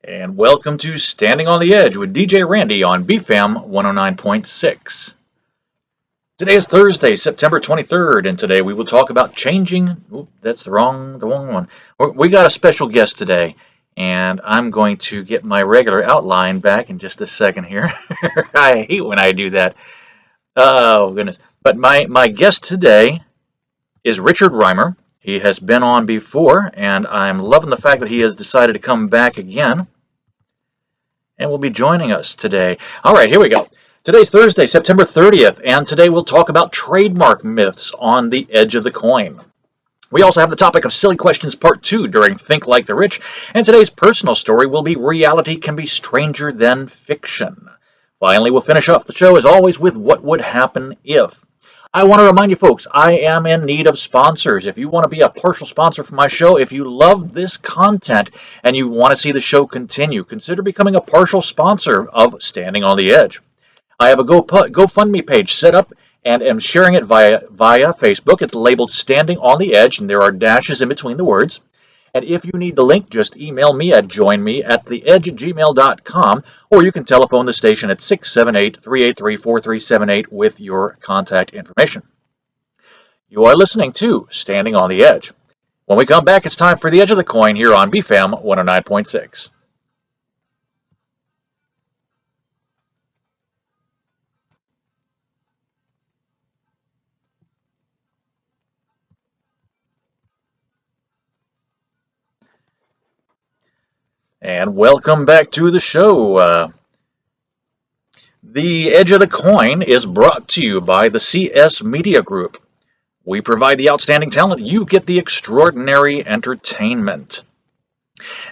And welcome to Standing on the Edge with DJ Randy on BFAM 109.6. Today is Thursday, September 23rd, and today we will talk about changing. Oop, that's the wrong one. We got a special guest today, and I'm going to get my regular outline back in just a second here. I hate when I do that. Oh, goodness. But my guest today is Richard Rimer. He has been on before, and I'm loving the fact that he has decided to come back again and will be joining us today. All right, here we go. Today's Thursday, September 30th, and today we'll talk about trademark myths on the edge of the coin. We also have the topic of Silly Questions Part 2 during Think Like the Rich, and today's personal story will be Reality Can Be Stranger Than Fiction. Finally, we'll finish off the show, as always, with What Would Happen If. I want to remind you folks, I am in need of sponsors. If you want to be a partial sponsor for my show, if you love this content and you want to see the show continue, consider becoming a partial sponsor of Standing on the Edge. I have a GoFundMe page set up and am sharing it via Facebook. It's labeled Standing on the Edge, and there are dashes in between the words. And if you need the link, just email me at joinme@theedge@gmail.com, or you can telephone the station at 678-383-4378 with your contact information. You are listening to Standing on the Edge. When we come back, it's time for the Edge of the Coin here on BFAM 109.6. And welcome back to the show. The Edge of the Coin is brought to you by the CS Media Group. We provide the outstanding talent, you get the extraordinary entertainment.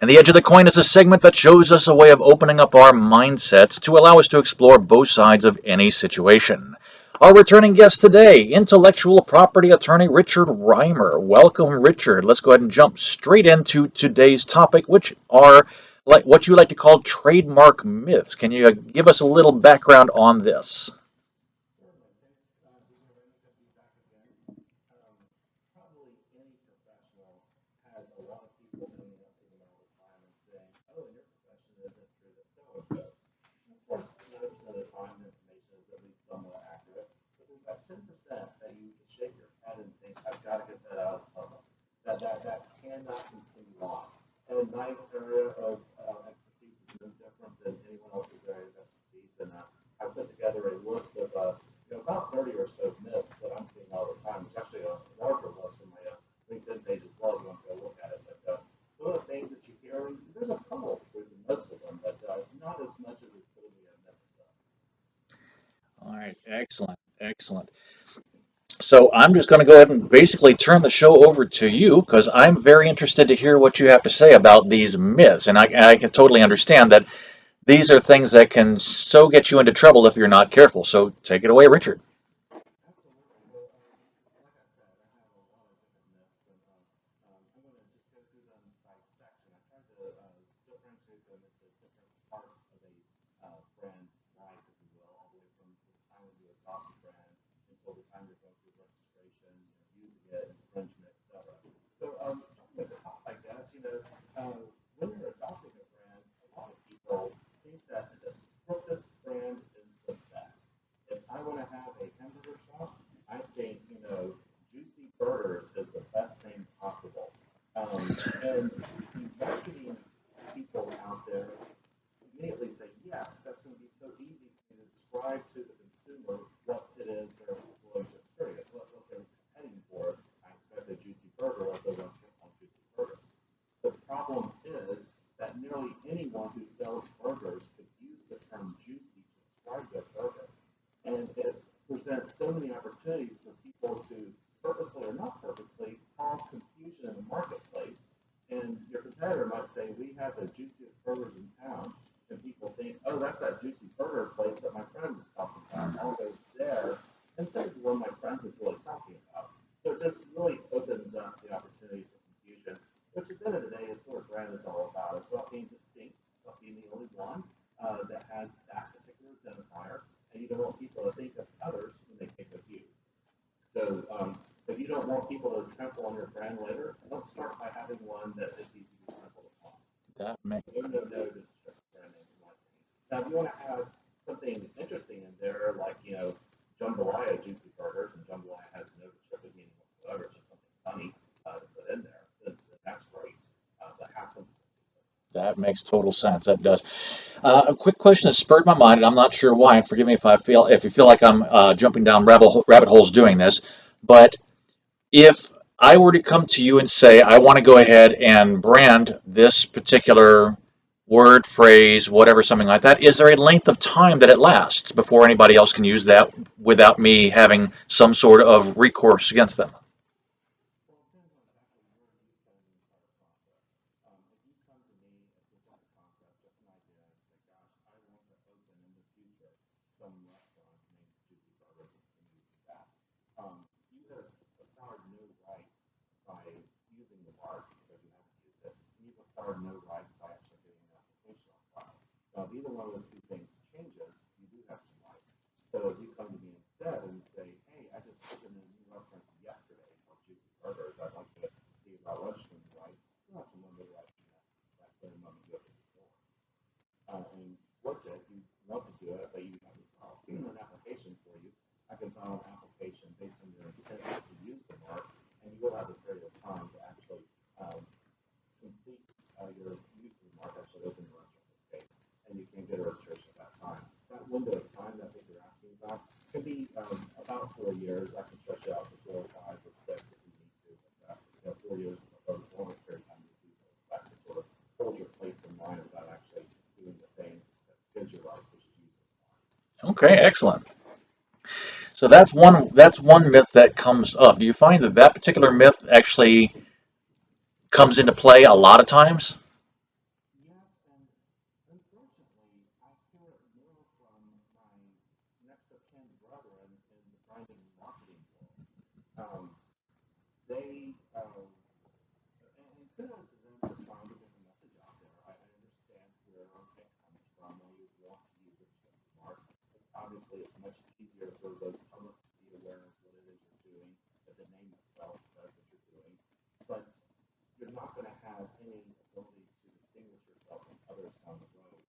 And the Edge of the Coin is a segment that shows us a way of opening up our mindsets to allow us to explore both sides of any situation. Our returning guest today, intellectual property attorney Richard Rimer. Welcome, Richard. Let's go ahead and jump straight into today's topic, which are like what you like to call trademark myths. Can you give us a little background on this? All right, excellent, excellent. So I'm just going to go ahead and basically turn the show over to you because I'm very interested to hear what you have to say about these myths. And I can totally understand that these are things that can so get you into trouble if you're not careful. So take it away, Richard. That makes sense. Now, if you want to have something interesting in there, like jambalaya juicy burgers, and jambalaya has no descriptive meaning whatsoever, it's just something funny to put in there, then that's great. But have some. That makes total sense. That does. A quick question that spurred my mind, and I'm not sure why. And forgive me if you feel like I'm jumping down rabbit holes doing this. But if I were to come to you and say I want to go ahead and brand this particular word, phrase, whatever, something like that, is there a length of time that it lasts before anybody else can use that without me having some sort of recourse against them? Well, it depends on exactly where you stand in the entire process. If you come to me with just a concept, just an idea, and say, "Gosh, I want to open in the future some restaurant named Juicy Burgers and using that," you have acquired no rights by using the mark because you haven't used it, and you've acquired no rights by actually getting an application on file. Now, if either one of those two things changes, you do have some rights. So if you come to me instead and say, "Hey, I just opened a new restaurant yesterday called Juicy Burgers. I'd like to see about registering the rights," you have some limited rights in that very moment you open the door. And legit, you want to do it, but you have to file an application for you. I can file an application based on your intent to use the mark, and you will have a period of time to actually complete your use of the mark, actually open your restaurant in this case, and you can get a registration at that time. That window of time that I think you're asking about can be about 4 years. I can stretch it out to 4 or 5 or 6 if you need to. But 4 years is a long period of time to do that to sort of hold your place in line without actually doing the thing that gives you rights, which is using the mark. Okay, excellent. So that's one myth that comes up. Do you find that that particular myth actually comes into play a lot of times? Yes, and unfortunately, I hear it more from my next of kin brethren in the branding and marketing world. Um, and kudos to them for trying to get the message out there. I understand where it comes from when you want to use a particular mark. Obviously, it's much easier for those public to be aware of what it is you're doing, that the name itself says what you're doing. But you're not going to have any ability to distinguish yourself from others down the road.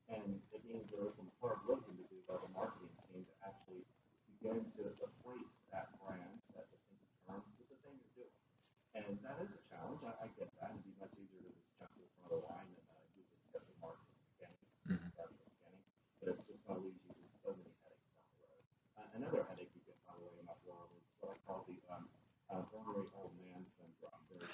And it means there is some hard lifting to do by the marketing team to actually begin to equate that brand, that distinctive term, with the thing you're doing. And that is a challenge. I get that. It'd be much easier to just jump to the front of the line and use a special mark from the beginning, Mhm. start from the beginning. But it's just going to lead you to so many headaches down the road. Another headache you get, by the way, in that world is what I call the ornery old man syndrome. There's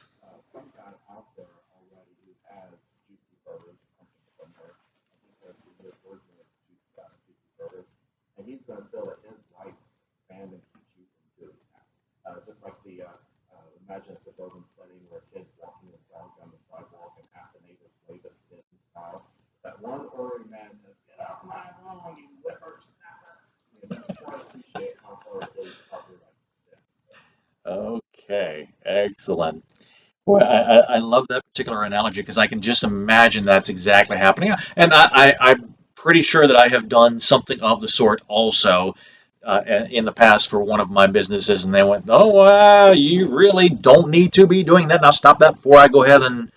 some guy out there already who has juicy burgers or something similar. I think there's the version of juicy burgers, and he's going to feel that his rights expand and keep you from doing that. Just like imagine a suburban setting where a kid's walking his dog down the sidewalk and half the neighbors wave at the kid in style. That one ornery man says, "Get off my lawn, you whippersnapper." That's quite appreciate how far those property rights extend. Okay, excellent. Boy, I love that particular analogy because I can just imagine that's exactly happening. And I'm pretty sure that I have done something of the sort also in the past for one of my businesses, and they went, "Oh, you really don't need to be doing that. Now stop that before I go ahead and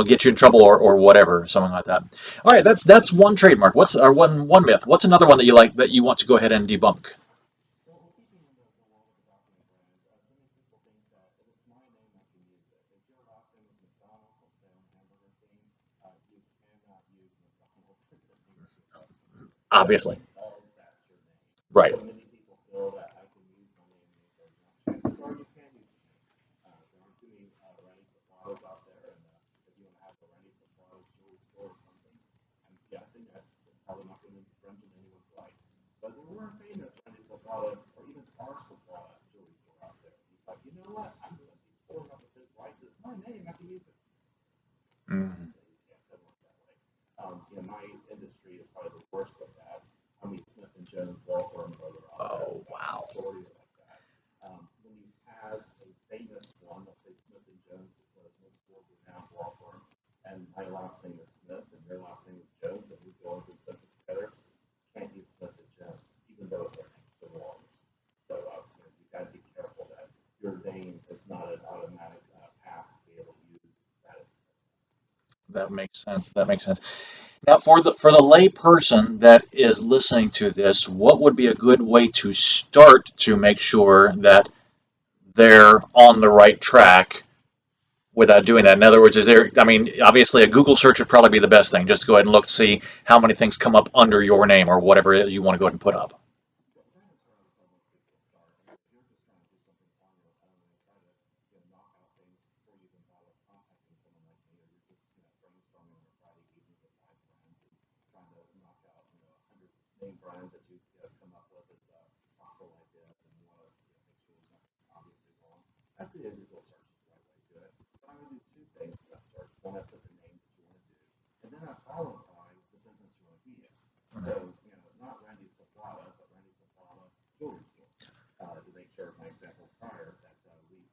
get you in trouble or whatever, something like that." All right, that's one trademark. What's or one myth? What's another one that you like that you want to go ahead and debunk? Well, keeping in the world of adopting a brand, so many people think that if it's my name, I can use it. If your last name is McDonald's, let's say on a hamburger thing, you cannot use McDonald's as the name of your company Obviously, because that's your name. right. So many people feel that I can use my name anywhere you want. Chances are you can use the name. There aren't too many Randy Sopranos out there, and if you want to have a Randy Sopranos jewelry store or something, I'm guessing that's probably not going to infringe on anyone's rights. But there were famous Randy Soprano or even our Soprano jewelry store out there. He's like, you know what? I'm going to be pulling up with his rights. It's my name. I can use it. Mhm. Yeah, it doesn't work that way. My industry is probably the worst of that. I mean, Smith and Jones law firms are out there Oh, that got wow. stories like that. When you have a famous one, let's say Smith and Jones is a most world-renowned law firm, and my last name is Smith and your last name is Jones, and we go into business together, can't use Smith and Jones, even though their names are lawyers. So you got to be careful that your name is not an automatic pass to be able to use that. That makes sense. That makes sense. Now, for the lay person that is listening to this, what would be a good way to start to make sure that they're on the right track without doing that? In other words, is there? I mean, obviously, a Google search would probably be the best thing. Just go ahead and look to see how many things come up under your name or whatever it is you want to go ahead and put up. Well, that is where I would tell most people to start. I mean, if you're just trying to do something on your own and try to, knock out things before you even bother contacting someone like me, or you're just, brainstorming on a Friday evening with five friends and trying to knock out, 100 main brands that you come up with as a possible idea, and you want to, make sure there's nothing obviously wrong. I'd say a Google search is the right way to do it. But I would do two things in that search. One, I put the name that you want to do, and then I follow it by the business you want to be in. So, not Randy Saflata, but Randy Saflata Jewelry Store. To make sure my example prior that we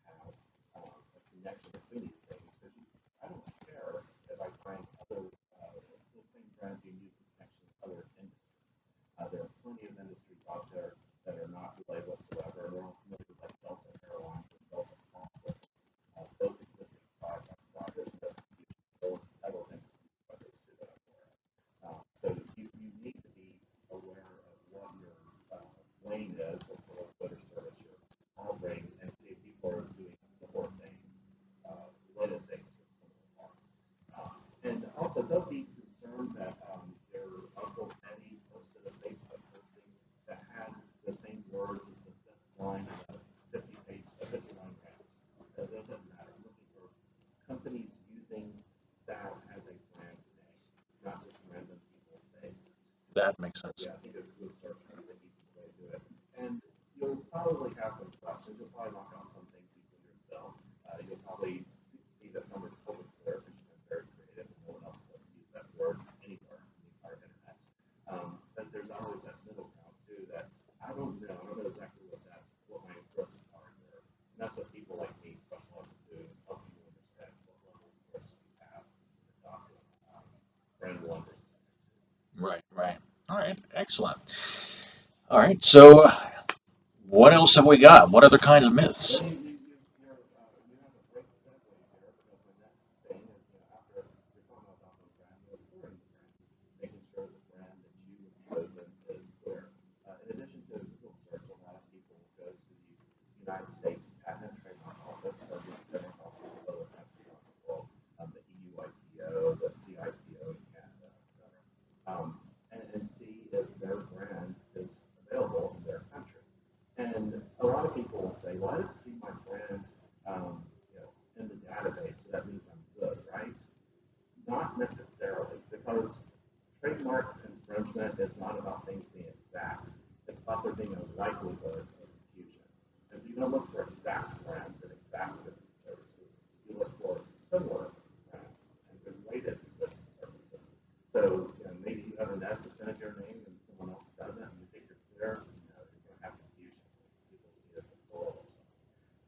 have a connection between these things. Because I don't care if I find other the same brand being used in connection with other industries. There are plenty of industries out there that are not related whatsoever. We're all familiar with like Delta Airlines and Delta Concept, both existing side by side. There's no other entities but those two that I'm aware of. So you need to be aware of what your lane is, what sort of Twitter service you're offering, and see if people are doing similar things, related things with similar parts. And also, don't be concerned that your Uncle Eddie posted a Facebook posting that had the same words as the fifth line of a 50-page, a 50-line rant. That doesn't matter. I'm looking for companies using that as a brand name, not just random people's names. That makes sense. Yeah, I think a good search is the easiest way to do it. And you'll probably have some questions. You'll probably knock out some things easily yourself. You'll probably see that number's totally clear because you've been very creative and no one else has used that word anywhere on the entire internet. But there's always that middle ground too that I don't know. I don't know exactly what my risks are there. And that's what people like me specialize in doing is helping you understand what level of risk you have in the document. Brand will understand. Right, right. All right, excellent. All right, so what else have we got? What other kinds of myths? Well, you have a great segue here because the next thing is, after you're talking about the brand, clearing the brand, making sure the brand that you have chosen is clear. In addition to Google search, a lot of people go to the United States Patent and Trademark Office or the trademark office of other countries around the world, the EUIPO, the CIPO in Canada, etc., and see if their brand is available in their country. And a lot of people will say, well, I didn't see my brand, in the database, so that means I'm good, right? Not necessarily, because trademark infringement is not about things being exact. It's about there being a likelihood of confusion. And so you don't look for exact brands and exact goods and services. You look for similar brands and related goods and services. So, maybe you have an S at the end of your name and someone else doesn't, and you think you're clear, you're going to have confusion. People see it as a plural or something.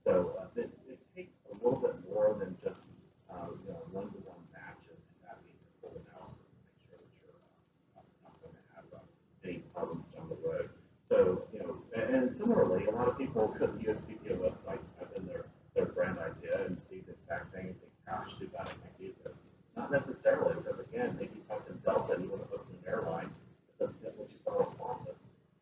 So it takes a little bit more than just one-to-one match and that being your full analysis to make sure that you're not going to have any problems down the road. So and similarly, a lot of people could use PPO websites type in their brand idea and see the exact thing and think, gosh, too bad I can't use it. Not necessarily, because again, maybe you typed in Delta and you want to hook an airline, which is not responsive.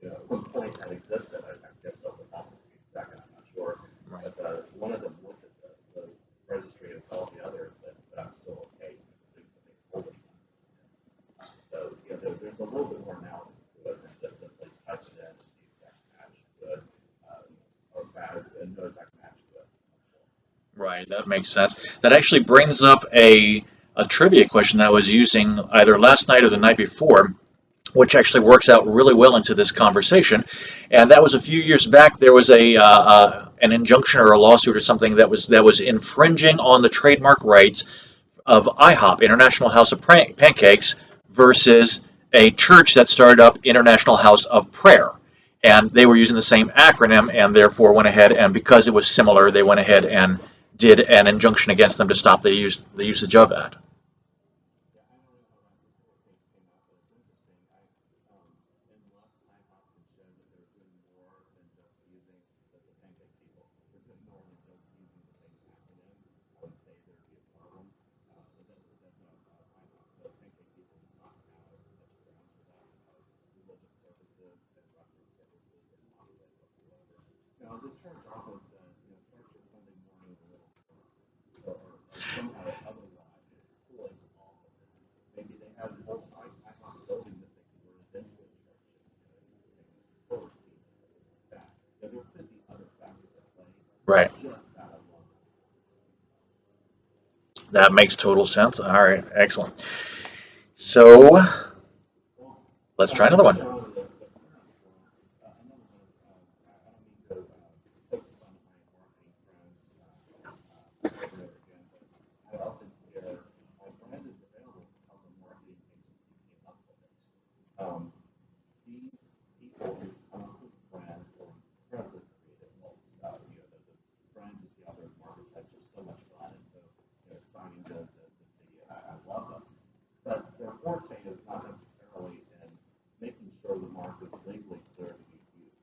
At one point that existed. I guess Delta Conference to be second, I'm not sure. Right. But one of them looked at the registry and saw the other and said, but I'm still okay. They told me. So there's a little bit more analysis to it than just simply type it in and see exact match good or bad and no exact match good. Right, that makes sense. That actually brings up a trivia question that I was using either last night or the night before, which actually works out really well into this conversation. And that was a few years back. There was an injunction or a lawsuit or something that was infringing on the trademark rights of IHOP, International House of Pancakes, versus a church that started up International House of Prayer. And they were using the same acronym and therefore went ahead and because it was similar, they went ahead and did an injunction against them to stop the usage of that. Yeah, I don't know how that particular case came out, but it's interesting. Unless IHOP can show that they're doing more than just using the pancake people, they're doing more than just using the same acronym. I would say there'd be a problem. But that's not IHOP. The pancake people religious services and Western services are not fit whatsoever. Now, the church also said, start your Sunday morning a little or somehow otherwise pulling off of it. Maybe they had an old iconic building that they converted into a church and tourist team and everything like that. There could be other factors at play, Right. just that alone. That makes total sense. All right. Excellent. So Well, let's try another one. moving on to the parents one, another one of, I don't mean to poke fun at my marketing friends over and over again, but I often hear my brand is available because a marketing agency came up with it. Um, these people who come up with brands are incredibly creative folks. The brands you see out there in the marketplace are so much fun and so exciting to see. I love them. But their forte is not necessarily in making sure the mark is legally clear to be used.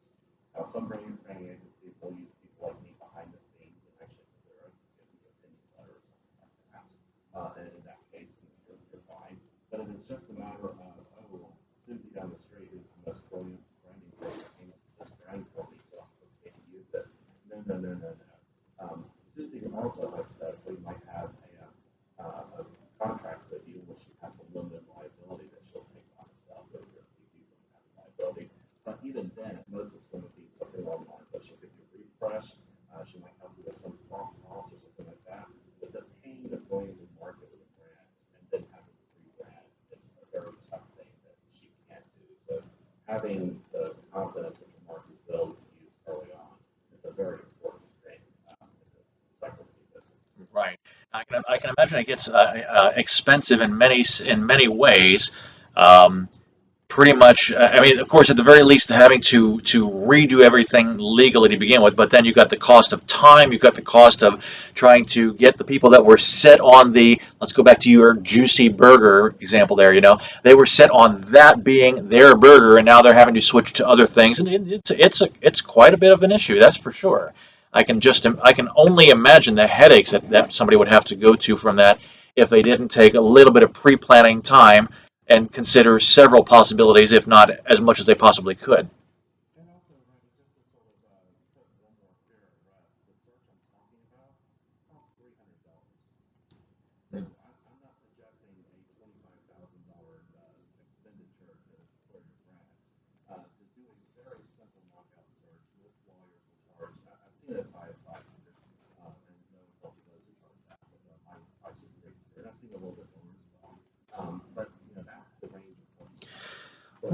Now, some branding agencies will use people like me behind the scenes and actually clear it, give you an opinion letter or something like that. And in that case, you're fine. But if it's just a matter of, oh, Susie down the street who's the most brilliant branding person came up with this brand for me, so I'm okay to use it. No, no, no, no, no. Susie also hypothetically might have a contract with you, which has some limited liability that she'll take on herself if you don't have liability. But even then, at most it's going to be something along the lines of she'll give you a refresh, she might help you with some soft costs or something like that. But the pain of going to market with a brand and then having to rebrand is a very tough thing that she can't do. So having the confidence that your mark is built and used early on is a very important thing in the cycling business. Right. I can imagine it gets expensive in many ways. Um, Pretty much. I mean, of course, at the very least, having to redo everything legally to begin with. But then you've got the cost of time. You've got the cost of trying to get the people that were set on the. Let's go back to your juicy burger example there. They were set on that being their burger, and now they're having to switch to other things, and it's quite a bit of an issue. That's for sure. I can only imagine the headaches that somebody would have to go to from that if they didn't take a little bit of pre-planning time and consider several possibilities, if not as much as they possibly could. And also, Randy, just to sort of put one more fear at rest, the search I'm talking about costs $300. So I'm not suggesting a $25,000 expenditure to clear your brand. To do a very simple knockout search, most lawyers will charge. I've seen it as high as 500, and no insult to those who charge that, but my price is 300, and I've seen a little bit more as well. But that's the range we're talking about. So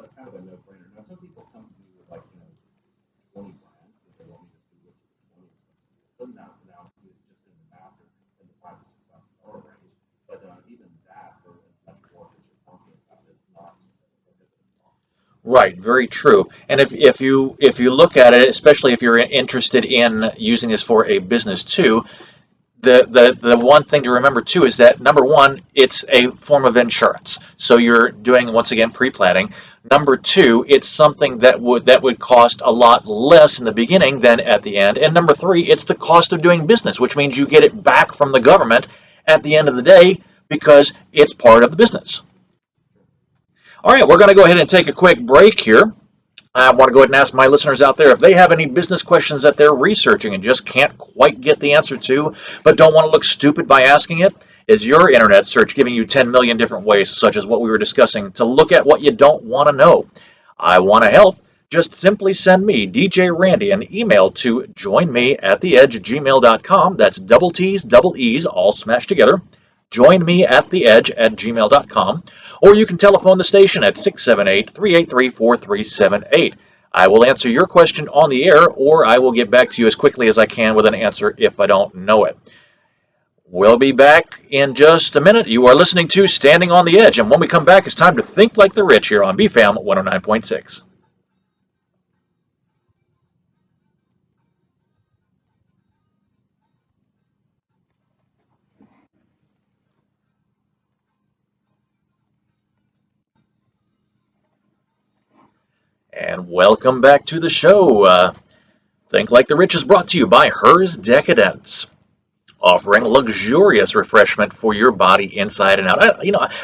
it's kind of a no-brainer. Now, some people come to me with like 20 brands that they want me to see which of the 20 is most suitable. Some now is just in the math in the $5,000 to $6,000 range. But even that, for as much work as you're talking about, is not a prohibitive cost. Right, very true. And if you look at it, especially if you're interested in using this for a business too, the one thing to remember too is that number one, it's a form of insurance. So you're doing once again pre-planning. Number two, it's something that would cost a lot less in the beginning than at the end. And number three, it's the cost of doing business, which means you get it back from the government at the end of the day because it's part of the business. Sure. All right, we're going to go ahead and take a quick break here. I want to go ahead and ask my listeners out there if they have any business questions that they're researching and just can't quite get the answer to, but don't want to look stupid by asking it. Is your internet search giving you 10 million different ways, such as what we were discussing, to look at what you don't want to know? I want to help. Just simply send me, DJ Randy, an email to joinmeattheedge@gmail.com. That's double T's, double E's, all smashed together. Joinmeattheedge@gmail.com. Or you can telephone the station at 678-383-4378. I will answer your question on the air, or I will get back to you as quickly as I can with an answer if I don't know it. We'll be back in just a minute. You are listening to Standing on the Edge, and when we come back, it's time to think like the rich here on BFAM 109.6. And welcome back to the show. Think Like the Rich is brought to you by Hers Decadence. offering luxurious refreshment for your body inside and out.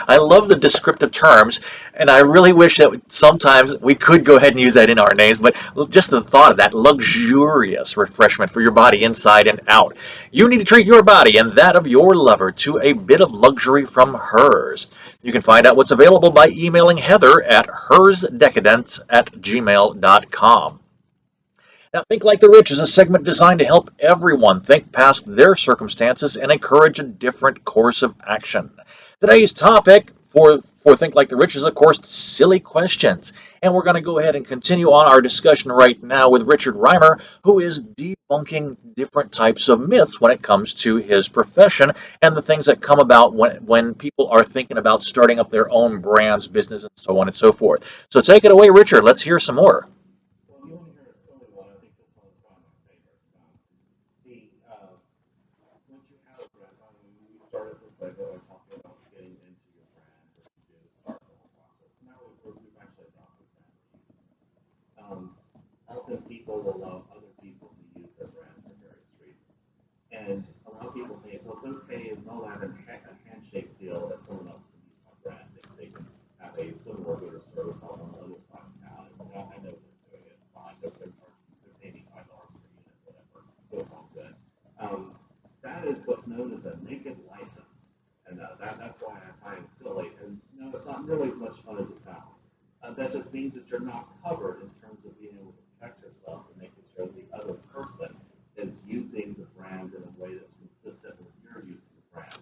I love the descriptive terms, and I really wish that sometimes we could go ahead and use that in our names, but just the thought of that luxurious refreshment for your body inside and out. You need to treat your body and that of your lover to a bit of luxury from hers. You can find out what's available by emailing Heather at hersdecadence@gmail.com. Now, Think Like the Rich is a segment designed to help everyone think past their circumstances and encourage a different course of action. Today's topic for Think Like the Rich is, of course, silly questions. And we're going to go ahead and continue on our discussion right now with Richard Rimer, who is debunking different types of myths when it comes to his profession and the things that come about when people are thinking about starting up their own brands, business, and so on and so forth. So take it away, Richard. Let's hear some more. Well, if you want to hear a silly one, I think this one's one of my favorites. The once you have a brand, when we started this cycle, I talked about getting into your brand, what you do to start the whole process. Now we've actually adopted brand reusing. Often people will allow other people to use their brand for various reasons. And a lot of people think, well, it's okay as long as I have a handshake deal that someone else can use my brand. They can have a similar good or service on the other side of town. And I know they're doing it. It's fine. They're paying me $5 per unit, whatever. So it's all good. Um, that is what's known as a naked license. And that's why I find it silly. And no, it's not really as much fun as it sounds. That just means that you're not covered in terms of being able to protect yourself and making sure the other person is using the brand in a way that's consistent with your use of the brand.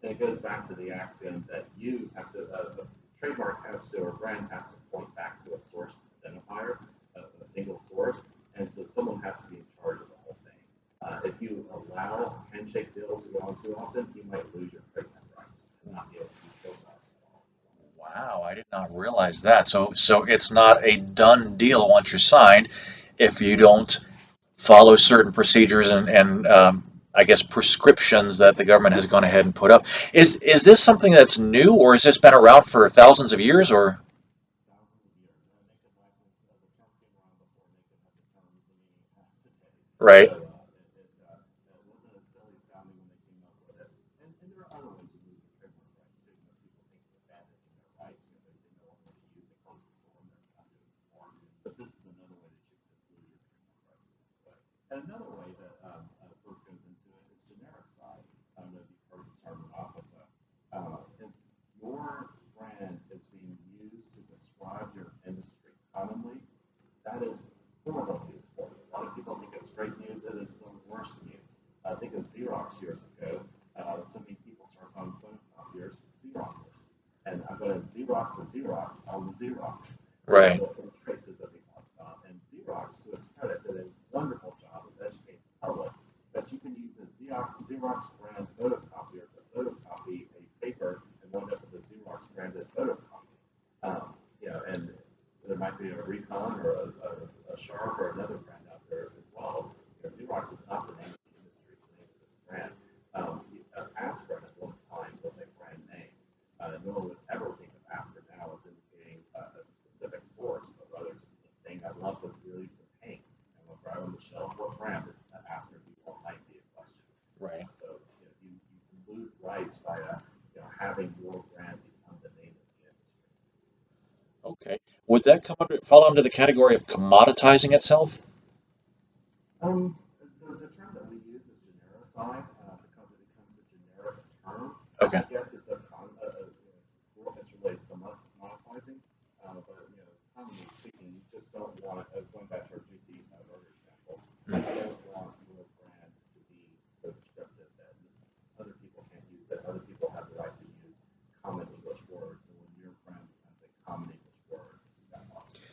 And it goes back to the axiom that you have to, a trademark has to, or brand has to point back to a source identifier, a single source, and so someone has to be in charge of the whole thing. If you allow handshake deals to go on too often, you might lose your trademark rights and not be able to use those rights at all. Wow, I did not realize that. So it's not a done deal once you're signed if you don't follow certain procedures and I guess prescriptions that the government has gone ahead and put up. Is this something that's new, or has this been around for thousands of years, or Thousands of years. Naked license, the term came around before naked had the term the meaning it has today. So right? it wasn't as silly sounding when they came up with it. And there are other ways of losing trademark rights too. People think they're abandoning their rights. They no longer want to use it, close the store, and they're not doing it anymore. But this is another way that you can just lose your trademark rights in this way. And another way that sort of goes into it is generic side. I don't know if you've heard the term or not, but if your brand is being used to describe your industry commonly, that is horrible news for you. A lot of people think it's great news. It is the worst news. I think of Xerox years ago. So many people started calling photocopiers Xeroxes. And I'm going to Xerox a Xerox on the Xerox. Right. The traces that we talked about. And Xerox, to its credit, did a wonderful job of educating the public that you can use a Xerox brand photocopier to photocopy a paper and wind up with a Xerox branded photocopy. And there might be a Recon or a Sharp or another brand out there as well. Xerox is not the name of the industry, it's the name of this brand. Aspirin at one time was a brand name. No one would ever think of aspirin now as indicating a specific source, but rather just the thing I love with release of paint. And look right on the shelf, what brand is aspirin? People might be a question. Right. So you can lose rights by having your brand become the name of the industry. Okay. Would that fall under the category of commoditizing itself? The term that we use is genericide because it becomes a generic term. Okay. I guess it's it's related to monetizing, but commonly speaking, you just don't want going back to our juicy burger example. Hmm. You don't want your brand to be so descriptive that other people can't use it. Other people have the right to use common English words, and when your brand becomes a common English word, that lost you.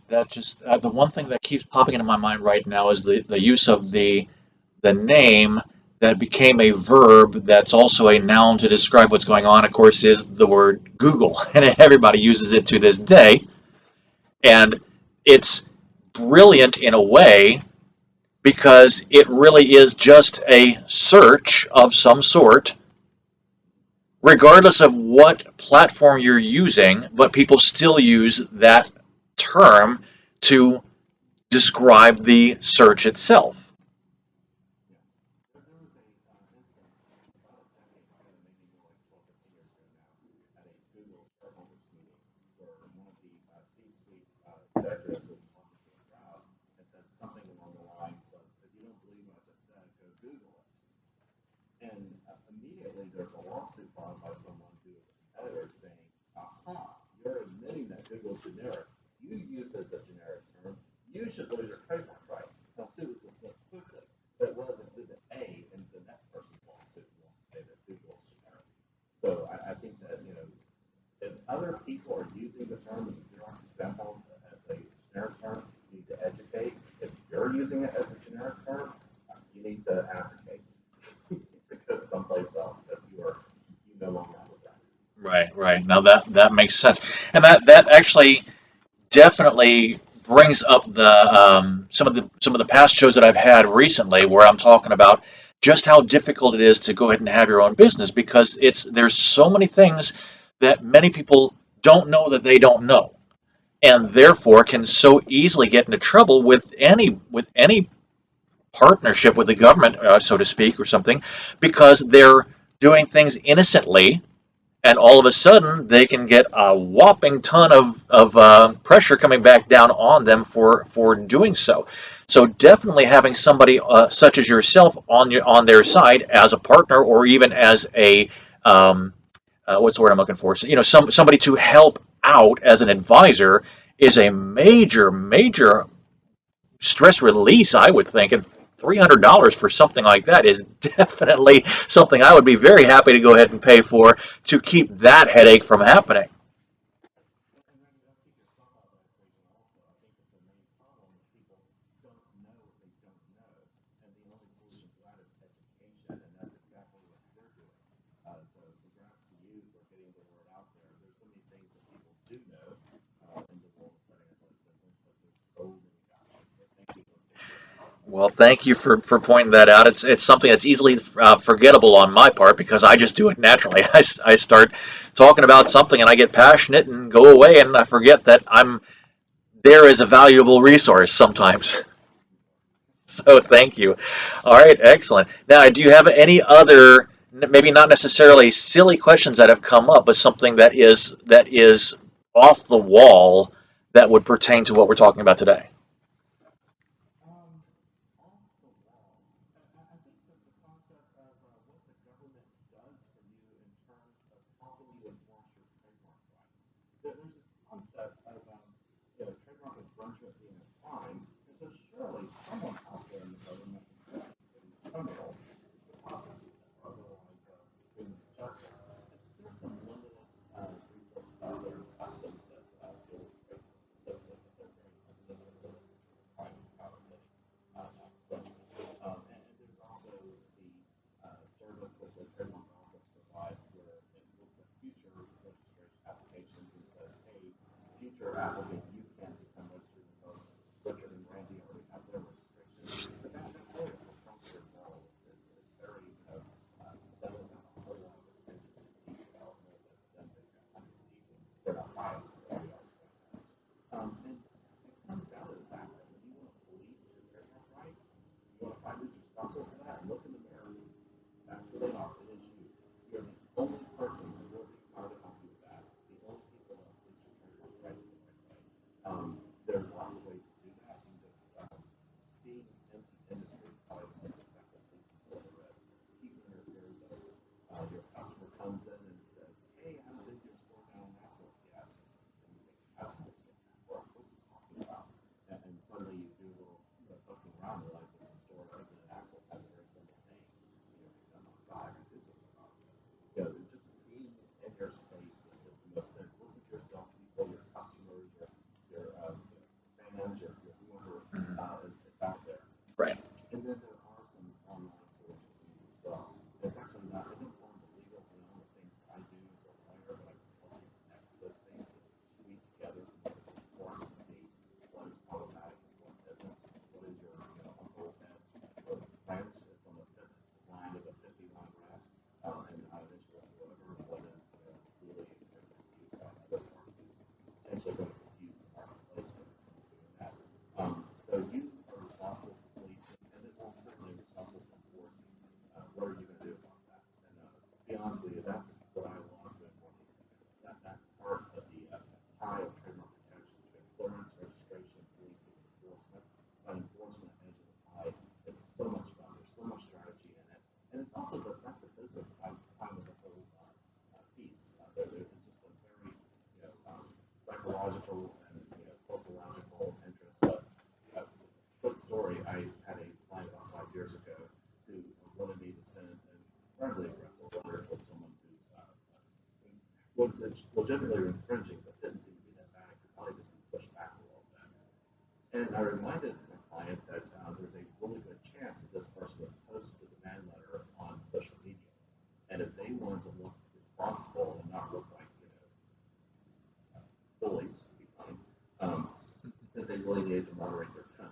That just the one thing that keeps popping into my mind right now is the use of the name that became a verb that's also a noun to describe what's going on, of course, is the word Google. And everybody uses it to this day. And it's brilliant in a way because it really is just a search of some sort, regardless of what platform you're using, but people still use that term to describe the search itself. Yes. There was And immediately there's a lawsuit filed by someone who is a competitor saying, aha, you're admitting that Google's generic. You use it as a generic term. You should lose your trademark rights. Now, suit was dismissed quickly, but it was Exhibit A, and the next person's lawsuit wants to say that Google's generic. So I think that, if other people are using the term in the Xerox example as a generic term, you need to educate. If you're using it as a generic term, you need to advocate because someplace else that you no longer have a brand. Right, right. Now that makes sense, and that actually definitely brings up the some of the past shows that I've had recently where I'm talking about just how difficult it is to go ahead and have your own business because there's so many things that many people don't know that they don't know, and therefore can so easily get into trouble with any partnership with the government, so to speak, or something, because they're doing things innocently and all of a sudden they can get a whopping ton of pressure coming back down on them for doing so. So definitely having somebody such as yourself on their side as a partner or even as a um, what's the word I'm looking for? So, somebody to help out as an advisor is a major stress release, I would think. And $300 for something like that is definitely something I would be very happy to go ahead and pay for to keep that headache from happening. And then they'll keep yourself out of that equation also. I think that the main problem is people don't know what they don't know. And the only solution to that is education, and that's exactly what you're doing. So congrats to you for getting the word out there. There's so many things that people do know in the world of setting up a business, but there's so many gaps. So thank you for pointing that out. Well, thank you for pointing that out. It's something that's easily forgettable on my part because I just do it naturally. I start talking about something and I get passionate and go away and I forget that I'm there as a valuable resource sometimes. So thank you. All right, excellent. Now, do you have any other, maybe not necessarily silly questions that have come up, but something that is off the wall that would pertain to what we're talking about today? Um, Off the wall. I think that the concept of what the government does for you in terms of helping you enforce your trademark rights. There's this concept of, trademark infringement being a crime, and so surely someone out there in the government is investigating criminals to prosecute them, or otherwise doing justice. And there's some limited resources out there in customs that deal with trademarks. So that they're very limited price probably infringement. And there's also the service that the trademark office provides where it looks at future registration applications and says, hey, future applicant, you can become registered because Richard and Randy already have their registration. But that's really at the front of your wall. It's very, doesn't have a whole lot of attention to detail, nor does it then make a hundred of these, and they're the highest quality architecture. And it comes down to the fact that when you want to police your trademark rights, you want to find who's responsible for that, and look in the mirror. That's who they are. It is you. You're the only person who will be power to help you with that. The only people that police your trademark rights the right way. logical and sociological interest. But uh, quick story: I had a client about 5 years ago who wanted me to send an incredibly aggressive letter towards someone who's was legitimately infringing, but didn't seem to be that bad. Could probably just be pushed back a little bit. And I reminded my client that there's a really good chance that this person would post the demand letter on social media. And if they wanted to look responsible and not look like, bullies, to be funny, that they really needed to moderate their tone.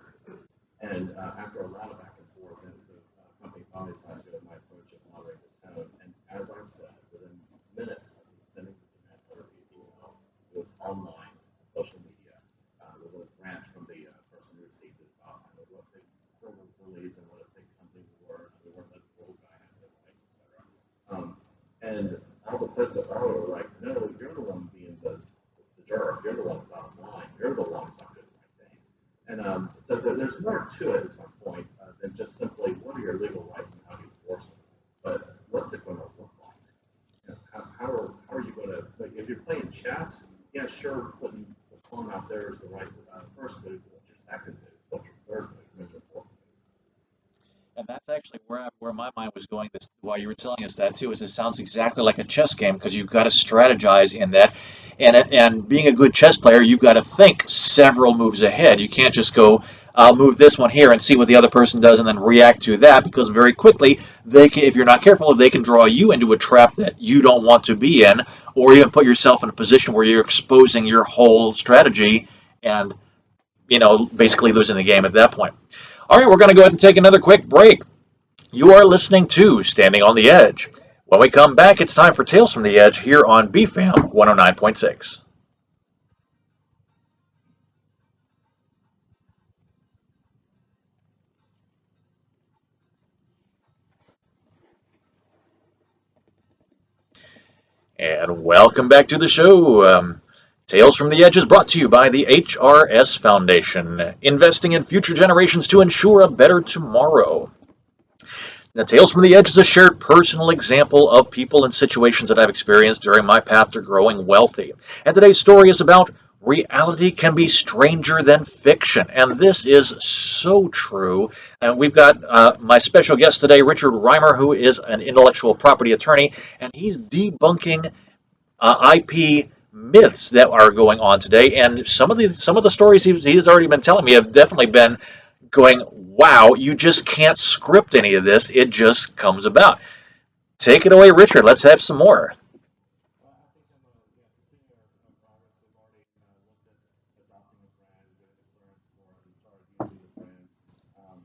And after a lot of back and forth, the company finally decided to go with my approach of moderate the tone. And as I said, within minutes of me sending the demand letter via email, it was online, on social media, with a grant from the person who received it about what the criminal bullies and what a big company we were. We weren't like the little guy had no rights, etc. And all the posts that followed were like, no, you're the one being the jerk. You're the one that's out of line. You're the one that's not doing the right thing. And so there's more to it, is my point, than just simply what are your legal rights and how do you enforce them. But what's it going to look like? How are you going to, like, if you're playing chess, yeah, sure, putting the pawn out there is the right first move. What's your second move? What's your third move? What's your fourth And that's actually where my mind was going this while you were telling us that too, is it sounds exactly like a chess game because you've got to strategize in that. And being a good chess player, you've got to think several moves ahead. You can't just go, I'll move this one here and see what the other person does and then react to that because very quickly they can, if you're not careful, they can draw you into a trap that you don't want to be in, or even put yourself in a position where you're exposing your whole strategy and basically losing the game at that point. All right, we're going to go ahead and take another quick break. You are listening to Standing on the Edge. When we come back, it's time for Tales from the Edge here on BFAM 109.6. And welcome back to the show. Tales from the Edge is brought to you by the HRS Foundation, investing in future generations to ensure a better tomorrow. Now, Tales from the Edge is a shared personal example of people and situations that I've experienced during my path to growing wealthy. And today's story is about reality can be stranger than fiction. And this is so true. And we've got my special guest today, Richard Rimer, who is an intellectual property attorney, and he's debunking IP myths that are going on today. And some of the stories he's already been telling me have definitely been going, wow, you just can't script any of this. It just comes about. Take it away, Richard. Let's have some more. Well, I think I'm yeah, continue our progress. We've already looked at adopting a brand, doing a clearance for it, and started using the brand. Um,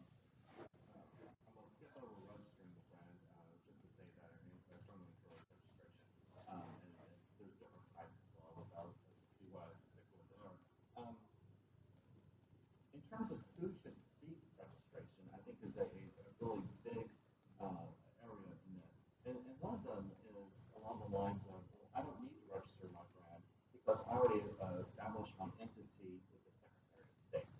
I'm going to skip over registering the brand just to say that I strongly encourage registration. And there's different types as well. Without do stick with there. Um, in terms of who should seek registration, I think is a really big area of myth. And one of them is along the lines of, well, I don't need to register my brand because I already established my entity with the Secretary of State.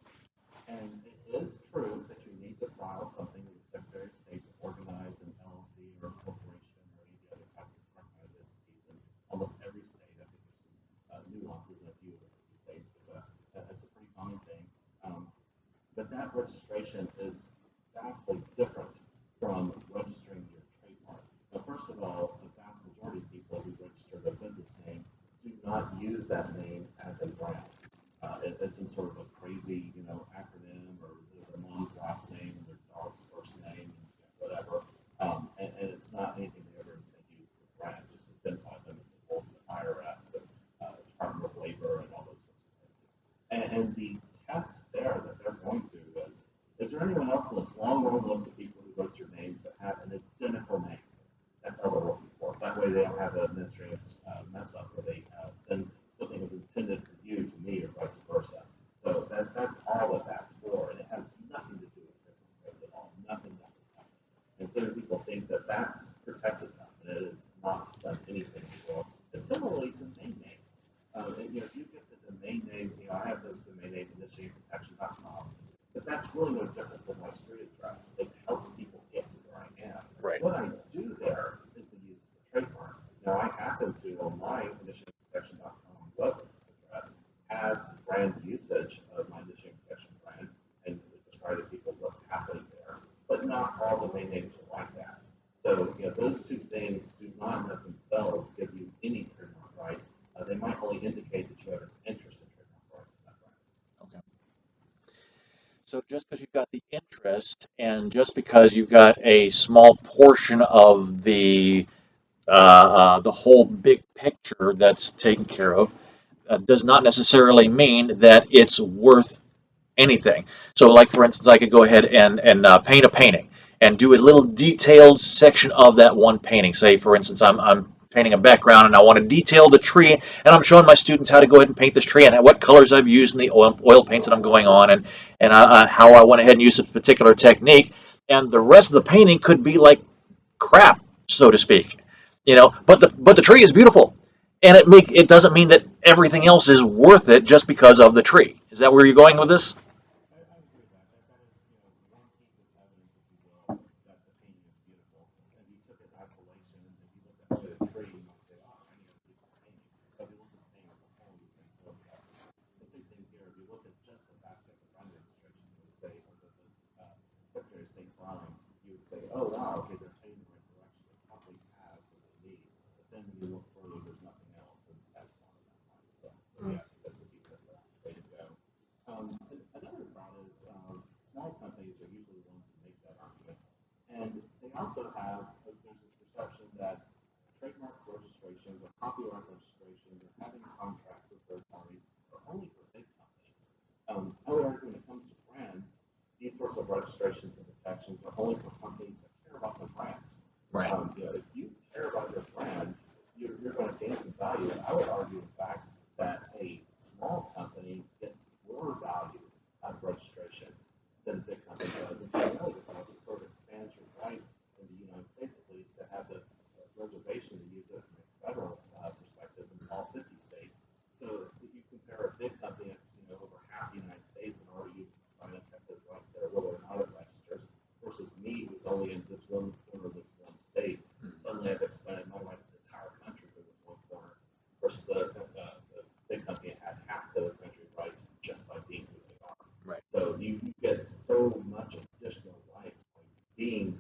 And it is true that you need to file something with the Secretary of State to organize an LLC or a corporation or any of the other types of recognized entities in almost every state. I think there's some nuances in a few of the 50 states, but that's a pretty common thing. Um, but that registration is vastly different from registering your trademark. Now, first of all, the vast majority of people who register their business name do not use that name as a brand. It's some sort of a crazy, acronym or their mom's last name and their dog's first name, and whatever. And it's not anything they ever intend to use as a brand, just to identify them as the IRS and Department of Labor and all those sorts of places. And the test there that they're going to is there anyone else in this long, long list of people who wrote your names that have an identical name? That's all they're looking for. That way they don't have an administrative mess up where they send something that was intended for you to me or vice versa. So that's all that that's for, and it has nothing to do with business rights at all. Nothing, nothing, nothing. And so many people think that that's protected them, and it is not done anything in the world. And similarly, domain names. And, if you get the domain name, I have this domain name initially protected domain names are like that. So, those two things do not in themselves give you any trademark rights. They might only indicate that you have an interest in trademark rights in that brand. Okay. So just because you've got the interest and just because you've got a small portion of the whole big picture that's taken care of, does not necessarily mean that it's worth anything. So, like for instance, I could go ahead and paint a painting and do a little detailed section of that one painting. Say, for instance, I'm painting a background and I want to detail the tree, and I'm showing my students how to go ahead and paint this tree and what colors I've used in the oil paints that I'm going on, and how I went ahead and used a particular technique. And the rest of the painting could be like crap, so to speak. But the tree is beautiful, and it doesn't mean that everything else is worth it just because of the tree. Is that where you're going with this? I agree with that. That is, one piece of evidence, if you will, that the painting is beautiful. And you took it in isolation, and if you look at the tree, you might say, "Oh, I need a beautiful painting." But if you look at the painting as a whole, you say, "Oh, that's the same thing here." If you look at just the basket of brand registration, you would say, or the Secretary of State filing, you would say, "Oh, wow, okay, they're heading in the right direction. They probably have what they need." But then when you look further, there's nothing else, and that's not enough money. So yeah, that's a decent way to go. Another thought is small companies are usually the ones who make that argument. And they also have, there's this perception that trademark registrations or copyright registrations or having contracts with third parties are only for big companies. I would argue when it comes to brands, these sorts of registrations and protections are only for companies that care about their brand. Right. If you care about your brand, you're going to gain some value. And I would argue, in fact, that a small company gets more value out of registration than a big company does. And primarily because it sort of expands your rights in the United States, at least, to have the reservation to use it from a federal perspective in all 50 states. So if you compare a big company that's over half the United States and already uses finance have those rights there, whether or not it registers, versus me who's only in this one corner of this one state, suddenly I've expanded my rights to the entire country for this one corner, versus the big company had half the country rights just by being who they are. Right. So you get so much additional rights by being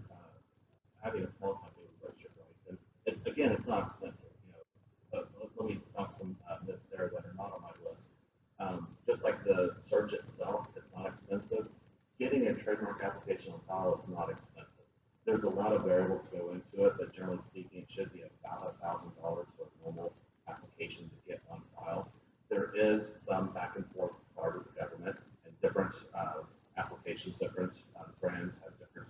having a small company with registered rights, and again, it's not expensive. Let me knock some myths there that are not on my list. Just like the search itself, it's not expensive. Getting a trademark application on file is not expensive. There's a lot of variables go into it, but generally speaking, it should be about $1,000 for a normal application to get on file. There is some back and forth part of the government, and different applications, different brands have different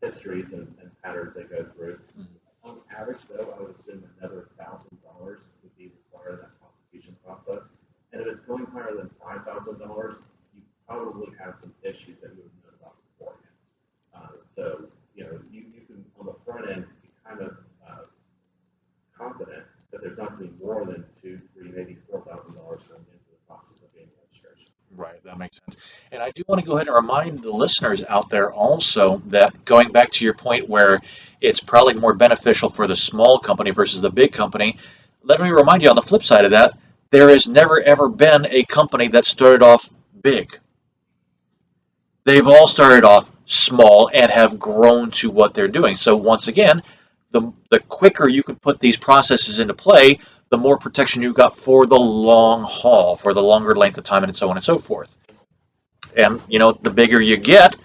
histories and patterns they go through. On average, though, I would assume another $1,000 would be required in that prosecution process. And if it's going higher than $5,000, you probably have some issues that you would know about beforehand. So, you can, on the front end, be kind of confident that there's not going to be more than two, three, maybe $4,000 going into the process of being registration. Right, that makes sense. And I do want to go ahead and remind the listeners out there also that going back to your point where it's probably more beneficial for the small company versus the big company, let me remind you on the flip side of that, there has never ever been a company that started off big. They've all started off small and have grown to what they're doing. So once again, the quicker you can put these processes into play, the more protection you've got for the long haul, for the longer length of time, and so on and so forth. And the bigger you get,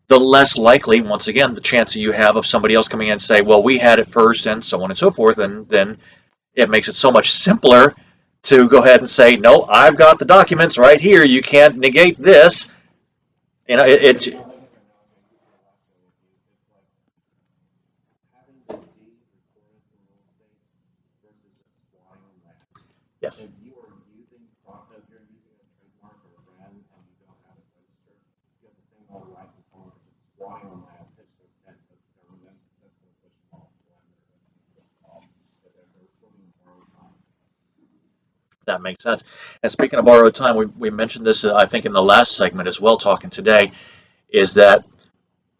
the less likely, once again, the chance that you have of somebody else coming in and say, well, we had it first, and so on and so forth. And then it makes it so much simpler to go ahead and say, no, I've got the documents right here. You can't negate this. It's I'll make an analogy. I used it last show with you. It's like having the deed recorded for real estate versus just squatting on land. yes, If you are using, if you're using a trademark or a brand and you don't have it registered, you have the same amount of rights as someone who's just squatting on land, pitch their tent, that's government, that's going to push them off the land, they're going to push them off. But they're still being borrowed time. that makes sense. And speaking of borrowed time, we mentioned this, I think, in the last segment as well, talking today, is that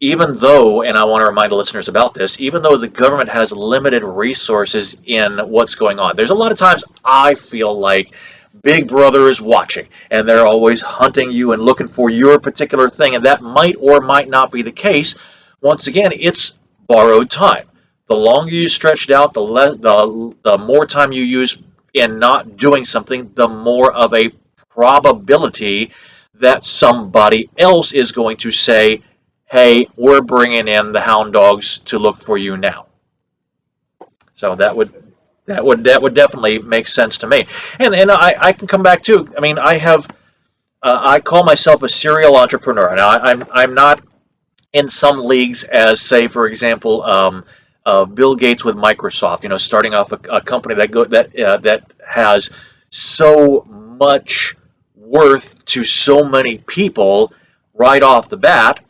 even though, and I want to remind the listeners about this, even though the government has limited resources in what's going on, there's a lot of times I feel like Big Brother is watching and they're always hunting you and looking for your particular thing, and that might or might not be the case. Once again, it's borrowed time. The longer you stretch it out, the more time you use in not doing something, the more of a probability that somebody else is going to say, "Hey, we're bringing in the hound dogs to look for you now." So that would definitely make sense to me. And I can come back to. I mean, I call myself a serial entrepreneur. Now I'm not in some leagues as, say, for example, Bill Gates with Microsoft. Starting off a company that has so much worth to so many people right off the bat.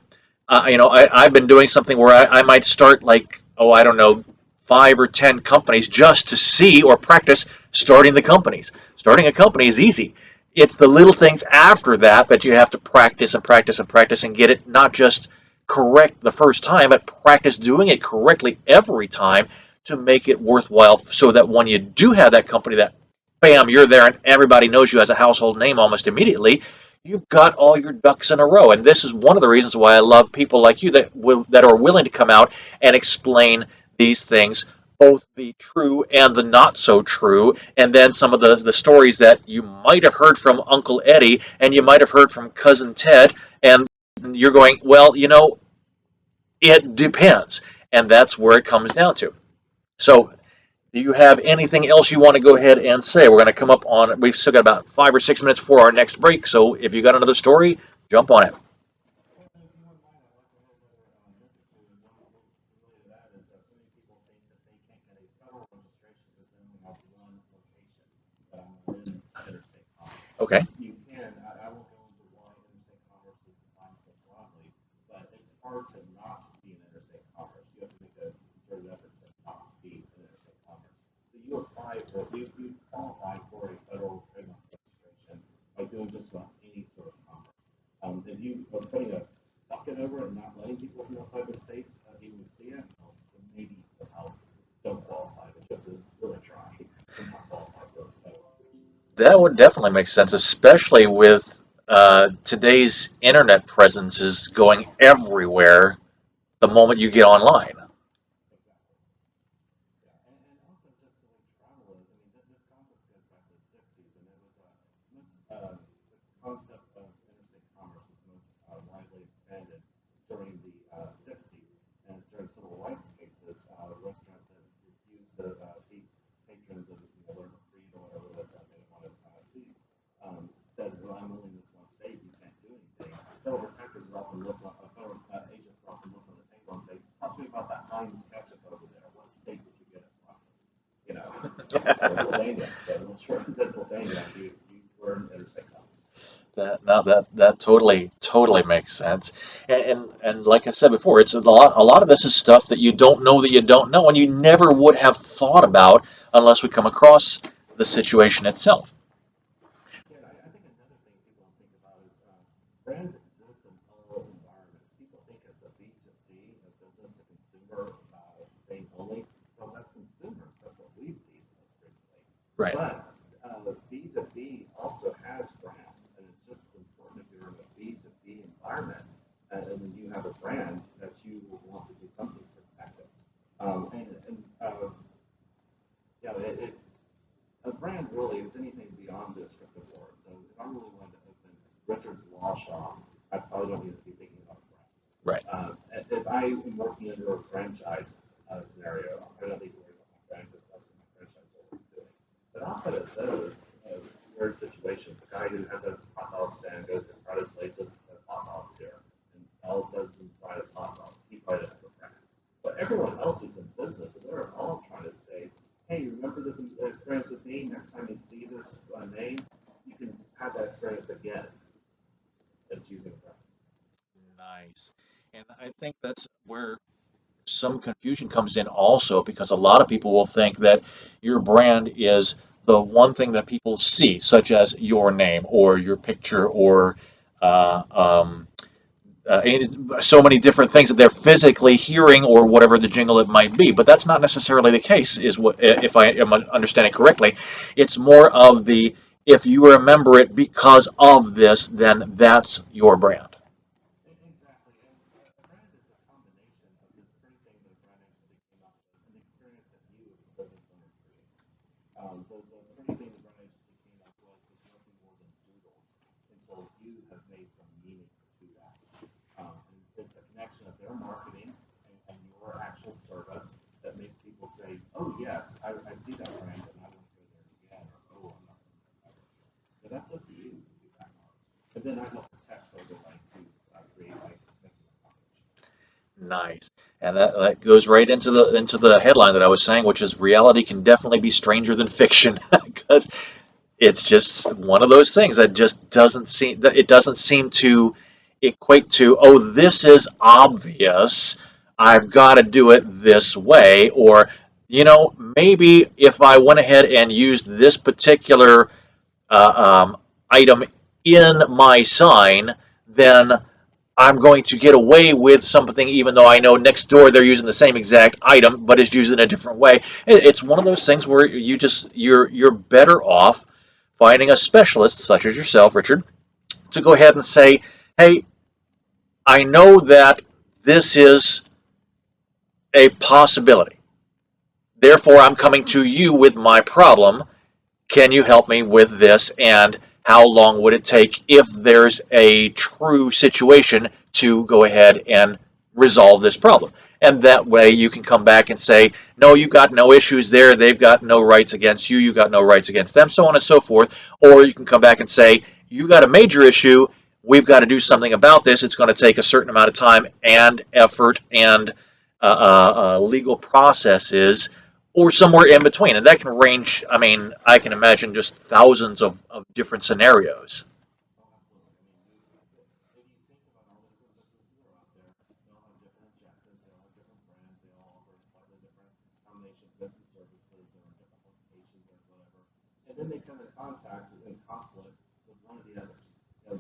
I've been doing something where I might start, like, oh, I don't know, 5 or 10 companies just to see or practice starting the companies. Starting a company is easy. It's the little things after that that you have to practice and practice and practice and get it not just correct the first time, but practice doing it correctly every time to make it worthwhile, so that when you do have that company, that bam, you're there and everybody knows you as a household name almost immediately. You've got all your ducks in a row. And this is one of the reasons why I love people like you that are willing to come out and explain these things, both the true and the not so true, and then some of the stories that you might have heard from Uncle Eddie and you might have heard from Cousin Ted, and you're going, well, it depends. And that's where it comes down to. So, do you have anything else you want to go ahead and say? We're going to come up on, we've still got about 5 or 6 minutes for our next break. So, if you got another story, jump on it. Well, if you wouldn't mind, I'd like to have another mention to, and one related to that is that so many people think that they can't get a federal registration because they only have one location, but I'm not in interstate commerce. Okay. You can, I won't go into why interstate commerce is defined so broadly, but it's hard to not be in interstate commerce. You have to make a concerted effort to not be in interstate commerce. So you apply for, you qualify for a federal trademark registration by doing just about any sort of commerce. If you are putting a bucket over it and not letting people from outside the states even see it, well, then maybe somehow don't qualify, but you have to really try to not qualify for federal registration. That would definitely make sense, especially with today's internet presence is going everywhere the moment you get online. Exactly. Yeah, and also just the way travel is. I mean, this concept goes back to the '60s, and it was the concept of interstate commerce was most widely expanded during the '60s, and during civil rights cases, restaurants that refused to seat patrons of whatever creed or whatever that they wanted to seat, said, "Well, I'm only in this one state. You can't do anything." Federal protectors often look on, federal agents often look on the table and say, "Talk to me about that Heinz ketchup over there. What state did you get it from?" You know, Pennsylvania. So I'm sure in Pennsylvania, you were in interstate commerce. That totally makes sense. And like I said before, it's a lot of this is stuff that you don't know that you don't know, and you never would have thought about unless we come across the situation itself. Yeah, I think another thing people don't think about is brands exist in all environments. People think it's a B2C, a business to consumer thing only. Well, that's consumers. That's what we see most frequently. Right. But B2B also has brands, and it's just as important if you're in a B2B environment and then you have a brand that you will want to do something to protect it. And yeah, a brand really is anything beyond descriptive words. So if I really wanted to open Richard's Law Shop, I probably don't need to be thinking about a brand. Right. If I am working under a franchise scenario, I don't need to worry about my brand because that's what my franchise is doing. But outside of those weird situations, the guy who has a hot dog stand goes to crowded places and says hot dogs here, and all it says inside is hot dogs. He probably doesn't have a brand. But everyone else is in business, and they're all trying to say, "Hey, you remember this experience with me? Next time you see this name, you can have that experience again." It's using a brand. Nice. And I think that's where some confusion comes in also, because a lot of people will think that your brand is the one thing that people see, such as your name or your picture or uh, um, so many different things that they're physically hearing or whatever the jingle it might be. But that's not necessarily the case, is what, if I am understanding correctly. It's more of the, if you remember it because of this, then that's your brand. Exactly, and a brand is a combination well, you have made some meaning to that. And it's a connection of their marketing and your actual service that makes people say, oh, yes, I see that brand and I want to go there again, or oh, I'm not going there ever again. But that's up to you to do that part. And then I help protect those like to create like thinking accommodation. Nice. And that goes right into the headline that I was saying, which is reality can definitely be stranger than fiction because it's just one of those things that just doesn't seem to equate to, oh, this is obvious. I've got to do it this way, or maybe if I went ahead and used this particular item in my sign, then I'm going to get away with something, even though I know next door they're using the same exact item, but it's used in a different way. It's one of those things where you're better off finding a specialist such as yourself, Richard, to go ahead and say, "Hey, I know that this is a possibility. Therefore, I'm coming to you with my problem. Can you help me with this? And how long would it take if there's a true situation to go ahead and resolve this problem?" And that way you can come back and say, no, you got no issues there. They've got no rights against you. You got no rights against them, so on and so forth. Or you can come back and say, you got a major issue. We've got to do something about this. It's going to take a certain amount of time and effort and legal processes or somewhere in between. And that can range, I mean, I can imagine just thousands of different scenarios. Oh, absolutely. I mean, if you think about all the different businesses that are out there, they all have different objectives, they all have different brands, they all offer slightly different combination of goods and services, or in different locations or whatever. And then they come in contact and conflict with one of the others.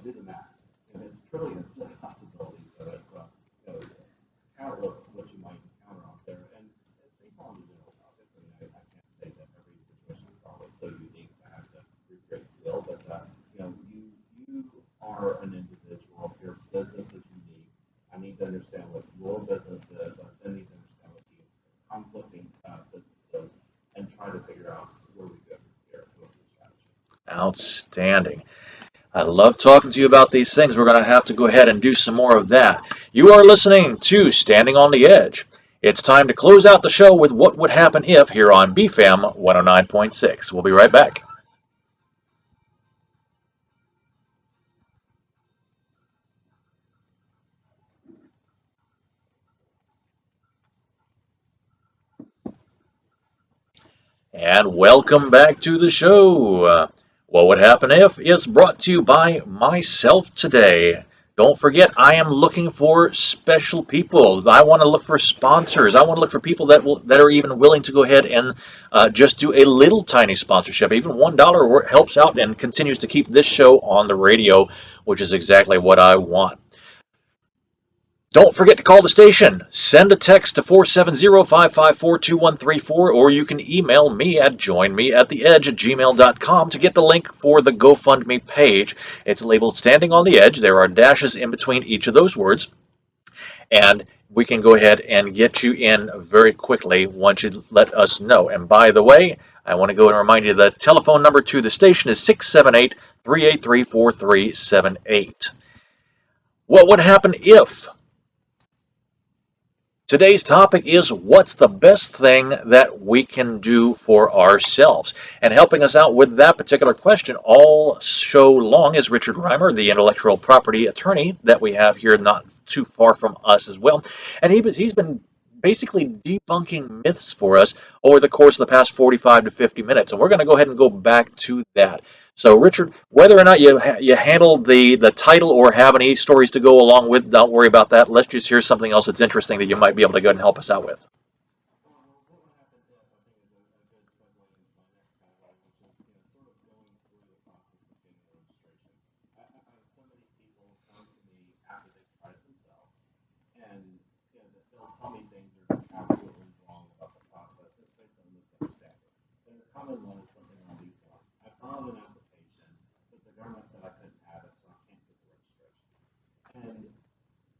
Do the math. And it's trillions of possibilities. So it's you know, countless what you might encounter out there. And they fall into general topics. I mean, I can't say that every situation is always so unique that I have to recreate the wheel, but you are an individual. Your business is unique. I need to understand what your business is. I then need to understand what the conflicting business is, and try to figure out where we go from here with the strategy. Outstanding. I love talking to you about these things. We're going to have to go ahead and do some more of that. You are listening to Standing on the Edge. It's time to close out the show with What Would Happen If here on BFAM 109.6. We'll be right back. And welcome back to the show. What Would Happen If is brought to you by myself today. Don't forget, I am looking for special people. I want to look for sponsors. I want to look for people that are even willing to go ahead and just do a little tiny sponsorship. Even $1 helps out and continues to keep this show on the radio, which is exactly what I want. Don't forget to call the station. Send a text to 470-554-2134, or you can email me at joinmeattheedge@gmail.com to get the link for the GoFundMe page. It's labeled Standing on the Edge. There are dashes in between each of those words, and we can go ahead and get you in very quickly once you let us know. And by the way, I want to go and remind you the telephone number to the station is 678-383-4378. What would happen if today's topic is what's the best thing that we can do for ourselves? And helping us out with that particular question all show long is Richard Rimer, the intellectual property attorney that we have here not too far from us as well. And he's been basically debunking myths for us over the course of the past 45 to 50 minutes. And we're going to go ahead and go back to that. So, Richard, whether or not you handled the title or have any stories to go along with, don't worry about that. Let's just hear something else that's interesting that you might be able to go ahead and help us out with. Well, what would happen if, I think, is a good segue into my next category, which is sort of going through the process of getting a registration. I've had so many people come to me after they've tried it themselves, and they'll tell me things that are just absolutely wrong about the process. It's based on misunderstanding. And the common one is something along these lines. I filed an application, but the government said I couldn't have it, so I can't get the registration. And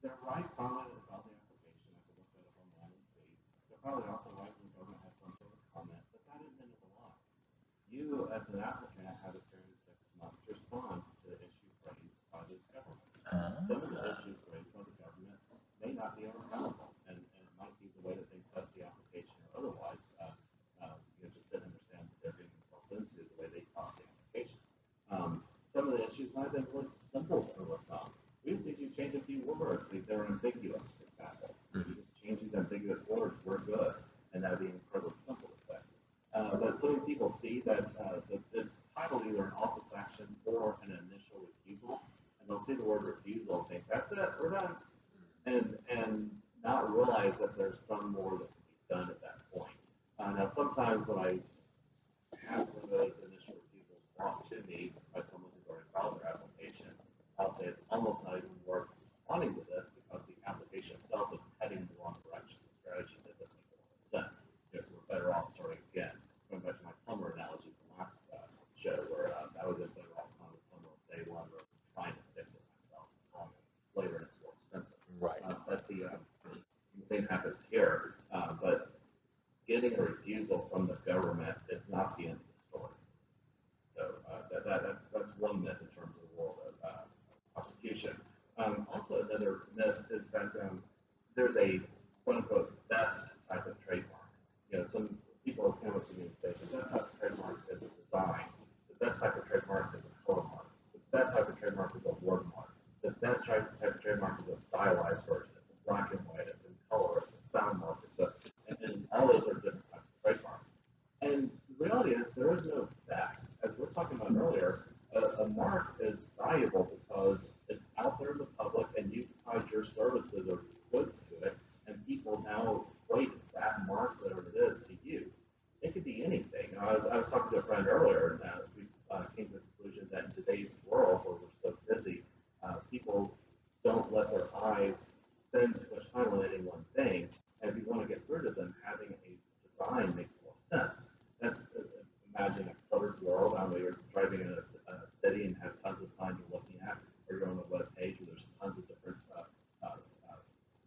they're right probably about the application. I could look that up online and see. They're probably also right when the government had some sort of comment, but that isn't the end of the line. You, as an applicant, have a period of 6 months to respond to the issue raised see the word refusal and think, that's it, we're done. And not realize that there's some more that can be done at that point. Now, sometimes when I have one of those initial refusals brought to me by someone who's already filed their application, I'll say it's almost not even worth responding to this because the application itself is heading in the wrong direction. The strategy doesn't make a lot of sense. We're better off starting again. Going back to my plumber analogy from last show, where I was a better off calling the plumber on day one or trying to fix it myself, calling it later and it's more expensive. Right. But the same happens here. But getting a refusal from the government is not the end of the story. So that's one myth in terms of the world of prosecution. Also, another myth is that there's a quote unquote best type of trademark. Some people come up to me and say the best type of trademark is a design. The best type of trademark is a color mark. The best type of trademark is a word mark. The best type of trademark is a stylized version. It's in black and white. It's in color. It's a sound mark. And all those are different types of trademarks. And the reality is, there is no best. As we are talking about earlier, a mark is valuable because it's out there in the public and you've tied your services or goods to it, and people now equate that mark, whatever it is, to you. It could be anything. I was talking to a friend earlier, and we came to the conclusion that in today's world where we're so busy, people don't let their eyes spend too much time on any one thing. And if you want to get rid of them, having a design makes more sense. That's imagine a cluttered world. I know you're driving in a city and have tons of signs you're looking at, or you're on a web page where there's tons of different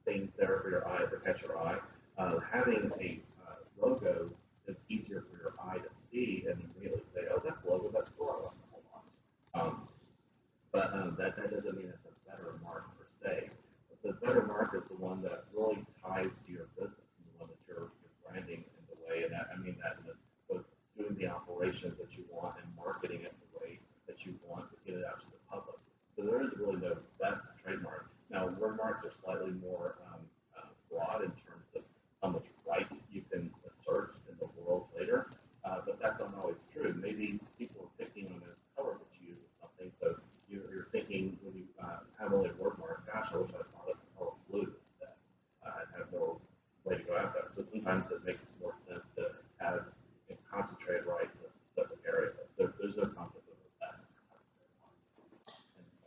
things there for your eye to catch your eye. Having a logo is easier for your eye to see and immediately say, "Oh, that's logo. That's cool. I like the whole lot." But that doesn't mean it's a better mark per se. But the better mark is the one that really ties to your business and the one that you're branding in the way. And I mean that in both doing the operations that you want and marketing it the way that you want to get it out to the public. So there is really no best trademark. Now, word marks are slightly more broad in terms of how much right you can assert in the world later, but that's not always true. Maybe people are picking on a color that you use or something, so you're thinking when you have only a word mark, gosh, I wish I thought of the color blue instead. I have no way to go after that. So sometimes it makes more sense to have concentrated rights in a specific area. There's no concept of the best.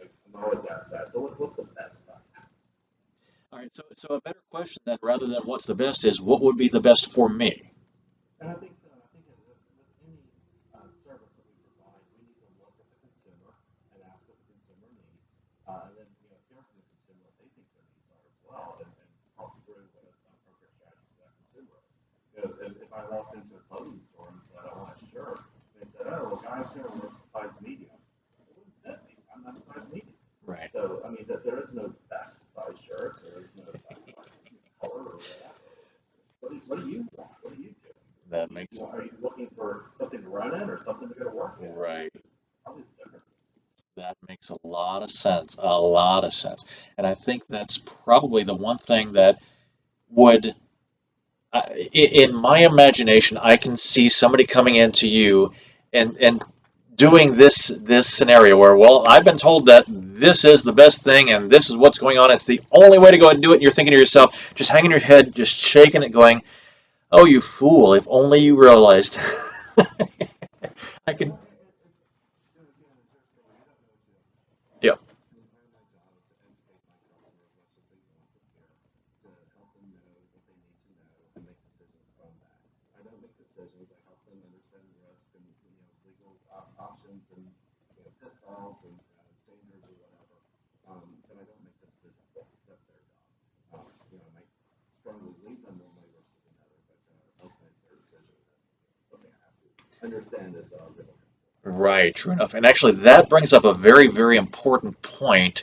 And I'm always asked that. So what's the best stuff? All right. So a better question then, rather than what's the best, is what would be the best for me? And I think so. And I think with any service that we provide, we need to look at the consumer and ask what the consumer needs. And then, hear from the consumer what they think their needs are as well, and talk through what an appropriate strategy for that consumer is. If I walked into a clothing store and said, I want a shirt, and they said, oh, well, guys here wear size medium. It wouldn't fit me. I'm not size medium. Right. So, I mean, there is no best size shirt. There is no best size color or whatever. What do you want? What do you do? That makes Are you looking for something to run in or something to go to work in? right. All these differences. That makes a lot of sense. A lot of sense. And I think that's probably the one thing that would, in my imagination, I can see somebody coming into you and doing this scenario where, well, I've been told that this is the best thing and this is what's going on. It's the only way to go and do it. And you're thinking to yourself, just hanging your head, just shaking it, going, "Oh, you fool! If only you realized." I could, Well, again, it's just you don't know what you don't know. yeah, And part of my job is to educate my customer as much as they want to hear, to help them know what they need to know and make decisions from that. I don't make decisions. I help them understand risk and legal options and pitfalls and dangers or whatever. But I don't make the decision for them. That's their job. I might strongly lead them one way versus another, but ultimately it's their decision. That's something I have to understand as legal counsel. right, true enough. And actually, that brings up a very, very important point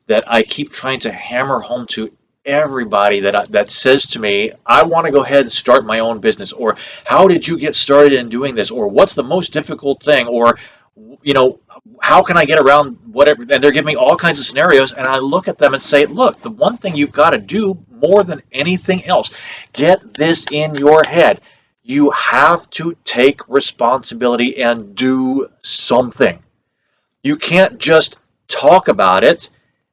that I keep trying to hammer home to everybody that says to me, "I want to go ahead and start my own business," or "How did you get started in doing this?" or "What's the most difficult thing?" or you know, "How can I get around whatever?" And they're giving me all kinds of scenarios, and I look at them and say, "Look, the one thing you've got to do more than anything else, get this in your head. You have to take responsibility and do something. You can't just talk about it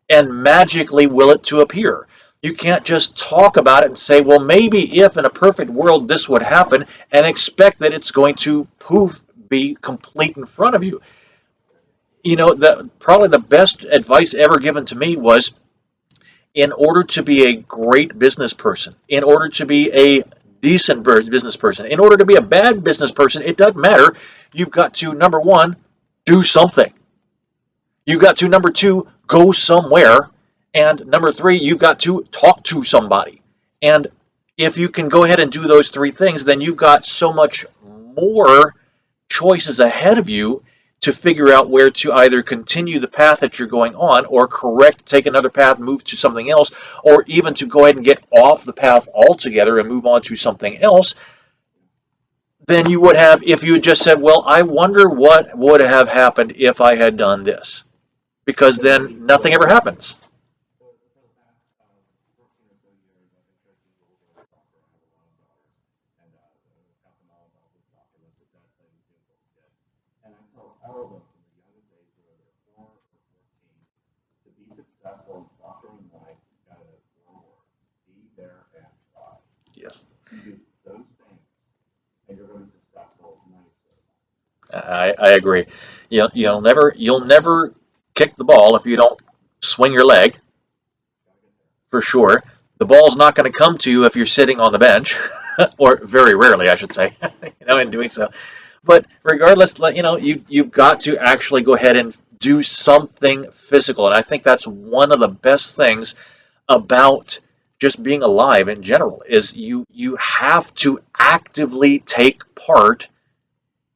and magically will it to appear. You can't just talk about it and say, well, maybe if in a perfect world this would happen, and expect that it's going to poof be complete in front of you. Probably the best advice ever given to me was, in order to be a great business person, in order to be a decent business person, in order to be a bad business person, it doesn't matter. You've got to, number one, do something. You've got to, number two, go somewhere. And number three, you've got to talk to somebody. And if you can go ahead and do those three things, then you've got so much more choices ahead of you to figure out where to either continue the path that you're going on, or correct, take another path, move to something else, or even to go ahead and get off the path altogether and move on to something else than you would have if you had just said, well, I wonder what would have happened if I had done this, because then nothing ever happens. For the past 14 or so years, I've been coaching older soccer. I have a lot of daughters, and got them all involved with soccer. That's what dad played and kids what we did. And I tell all of them from the youngest age, whether they're 4 or 14, to be successful in soccer and life, you've got to have 4 words: be there and try. Yes. You do those things, and you're going to be successful 90% of the time. I agree. You'll never kick the ball if you don't swing your leg, Got to get there. for sure. The ball's not going to come to you if you're sitting on the bench, or very rarely, I should say, in doing so. But regardless, you've got to actually go ahead and do something physical, and I think that's one of the best things about just being alive in general is you have to actively take part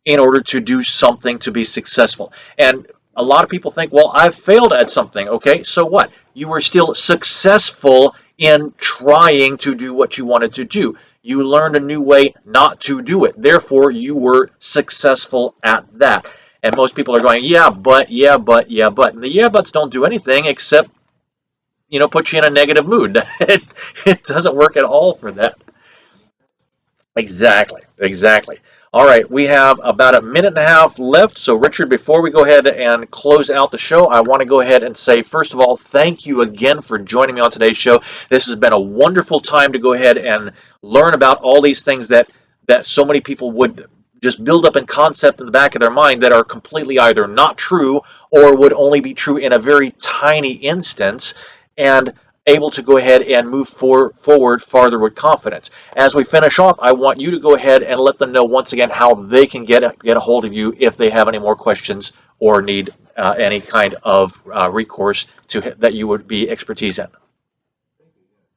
in order to do something to be successful. And a lot of people think, well, I've failed at something. Okay, so what? You were still successful in trying to do what you wanted to do. You learned a new way not to do it. Therefore, you were successful at that. And most people are going, yeah, but, yeah, but, yeah, but. And the yeah buts don't do anything except, put you in a negative mood. It doesn't work at all for that. Exactly, exactly. All right, we have about a minute and a half left. So, Richard, before we go ahead and close out the show, I want to go ahead and say, first of all, thank you again for joining me on today's show. This has been a wonderful time to go ahead and learn about all these things that so many people would just build up in concept in the back of their mind that are completely either not true or would only be true in a very tiny instance, and able to go ahead and move forward farther with confidence. As we finish off, I want you to go ahead and let them know once again how they can get a hold of you if they have any more questions or need any kind of recourse to that you would be expertise in. Thank you. Yes.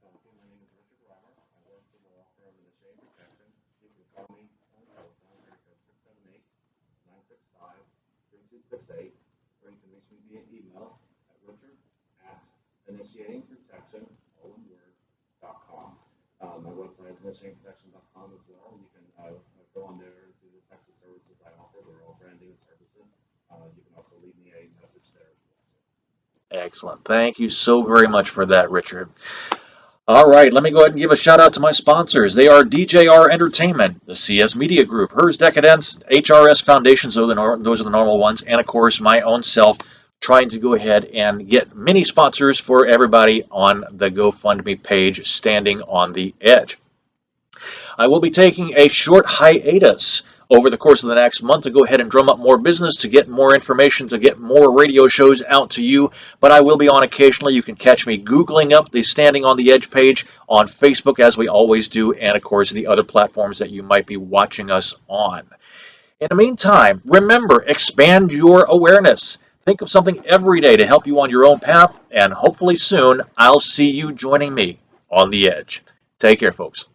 Again, my name is Richard Rimer. I work for the law firm Initiating Protection. You can call me on the telephone, area code 678-965-3268, or you can reach me via email at richard@initiatingprotection, all one word, .com. My website is initiatingprotection.com as well. You can go on there and see the types of services I offer. They're all brand new services. You can also leave me a message there as well. Excellent. Thank you so very much for that, Richard. All right, let me go ahead and give a shout out to my sponsors. They are DJR Entertainment, the CS Media Group, Hers Decadence, HRS Foundations, those are the normal ones, and of course my own self, trying to go ahead and get many sponsors for everybody on the GoFundMe page, Standing on the Edge. I will be taking a short hiatus over the course of the next month to go ahead and drum up more business, to get more information, to get more radio shows out to you. But I will be on occasionally. You can catch me Googling up the Standing on the Edge page on Facebook, as we always do, and of course the other platforms that you might be watching us on. In the meantime, remember, expand your awareness. Think of something every day to help you on your own path, and hopefully soon I'll see you joining me on the edge. Take care, folks.